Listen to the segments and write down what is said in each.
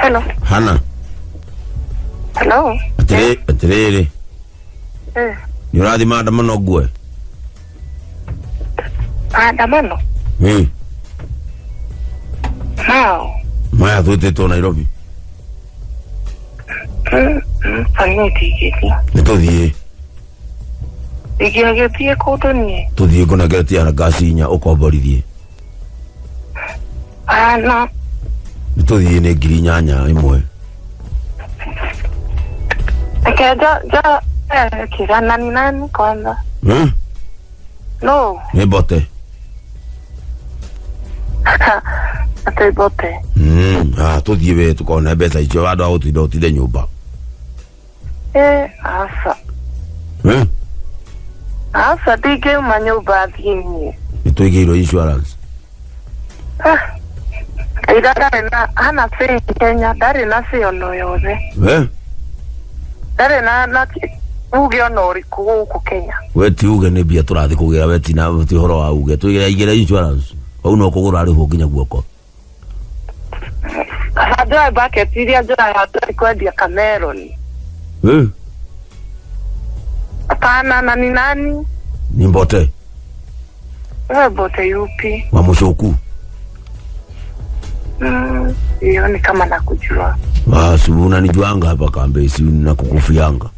Hello. Hana. Hello. Atere. Ni urathi maandamano gwe. Maandamano? How? Maya tuite to Nairobi. Fanya tiketi. Nituthie. Igiagetie koto nie. Tuthie kuna gereti ana gasinya ukomborithie. No. Nituthie ne ngiri nyanya imwe. Kira nani kwanza. No. Ne bote. Ate bote. Tuthie we tukona mbeca icio andu agutinda utinde nyumba. Asa. Asa tige manyumba thini. Nituigirwo insurance. Idara hana fe Kenya dari na se ono yothe. Dari na uge ono riku guku Kenya. Weti uge ne bia turathi kugira weti na ti horo wa uge tuigira igire insurance. Au no kugura ari ho nginya guoko. Hada bucket iria njora hada kwendia Cameron. Apana nani? Ni Mbote. Bote yupi? Wa Mushoku. Hiyo ni kama nakujua. Basi unanijuanga hapa Kambesi na kukufianga.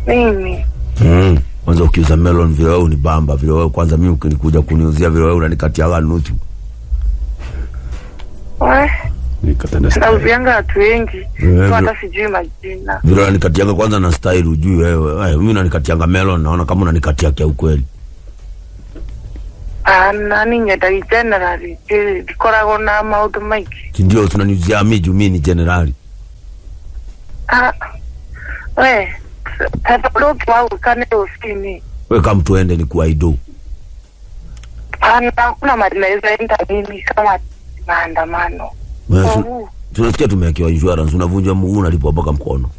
Mimi. Kwanza ukiuza melon vile wewe unibamba vile wewe kwanza mimi ukinikuja kuniuzia vile wewe unanikatia nusu. Nikatenda style. Nauzianga watu wengi. Hata sijui majina. Vile unanikatianga kwanza na style ujui wewe. Mimi unanikatianga melon naona kama unanikatia kia ukweli. Nani nyedai generali. Dikorago na maundu maiki. Ndio tunaniuzia amiju mimi ni generali. Tata wao kane ofini. Wewe kama tuende ni kuaido. Kuna madinaweza enda mimi kama maandamano. Tunasikia tumewekewa insurance, unavunja mguu unalipwa mpaka mkono.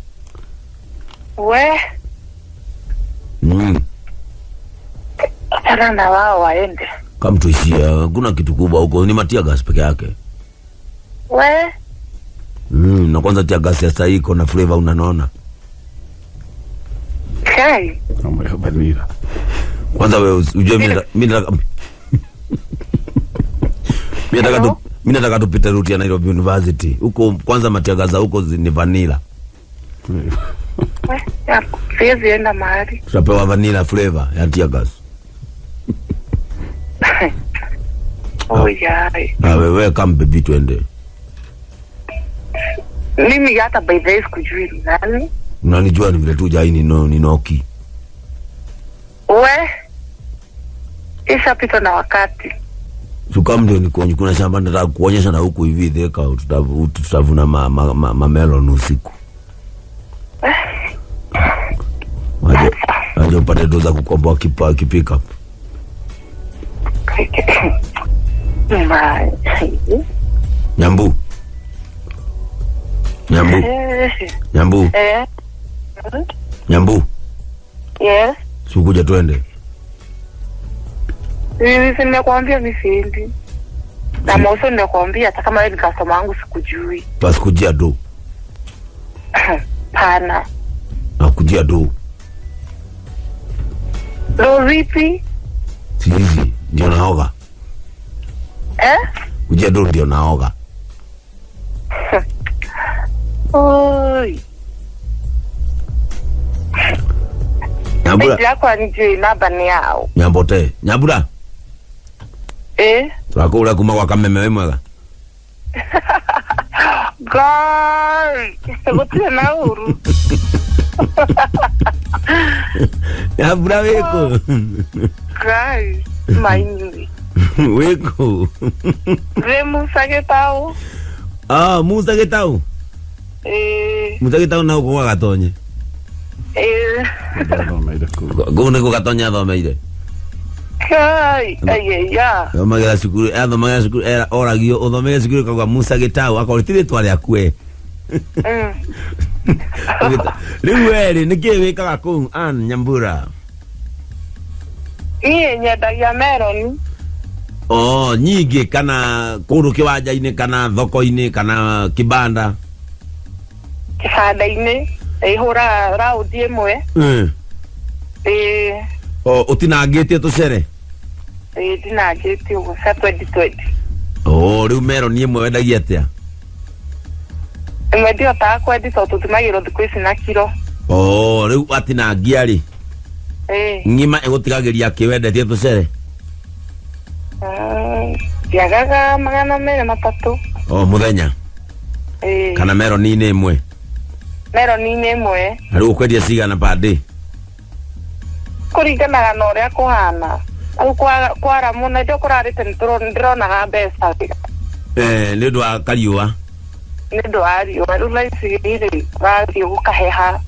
Tana na wao waende. Kama tuishia, kuna kitu kubwa huko, ni matia gas peke yake. Na kwanza tia gas ya saiko na flavor unanona. Kama ya vanilla. Kwanza wewe ujue mimi nataka tupite route ya Nairobi University. Huko kwanza matiagaza huko ni vanilla. Siwezi enda mahali. Tutapewa vanilla flavor ya tiagas. Wewe kama baby twende. Mimi hata by the way sikujui nani. Unanijua ni vile tu jai ni Noki. Ishapita na wakati. Sukamdo ni kuna shamba nataka kuonyesha na huku hivi dheka tutavuna melon usiku. Waje upate doza kukomboa pick up. Nyambu. Yes. Sukuja twende. Nimekuambia mimi na mauso ninakwambia hata kama wewe ni customer wangu sikujui. Basi kujia do. Pana. Kujia do. Do vipi? Sisi ndio naoga. Kujia do ndio naoga. Nyambura. Yako anijui namba ni yao. Nyambote. Nyambura. Turakula kuma kwa kameme wewe mwega. Gotia na uru. Nyambura weko. Maini. Weko. Musa Getau. Musa Getau. Musa Getau na uko Gatonye. Gune ko Gatonye thomeire. Thomagera cukuru, thomagera cukuru oragio uthomere cukuru kauga Musa Getau akoritire tware akue. Riu weri niki wikaga kuu Nyambura. Nyendagia melon. nyingi kana kuru kiwanja-ini kana thoko-ini kana kibanda kibanda-ini ihura raundi imwe utinangitie tucere ndinangitie uguo cia 2020 riu meroni imwe wendagia atia imwe ndiotaga kwendi to tutimagirwo thiku ici na kiro riu atinangia ri ngima igutigagiria kiwendetie tucere ndiagaga 200-300 muthenya kana meroni-ini imwe imwe riu ukwendia cigana padi kuringanaga na uria kuhana au kwara muno ndio kurarite ndironaga mbeca ni undu wa kariua ni undu wa riua riu laisi riri rathii gukaheha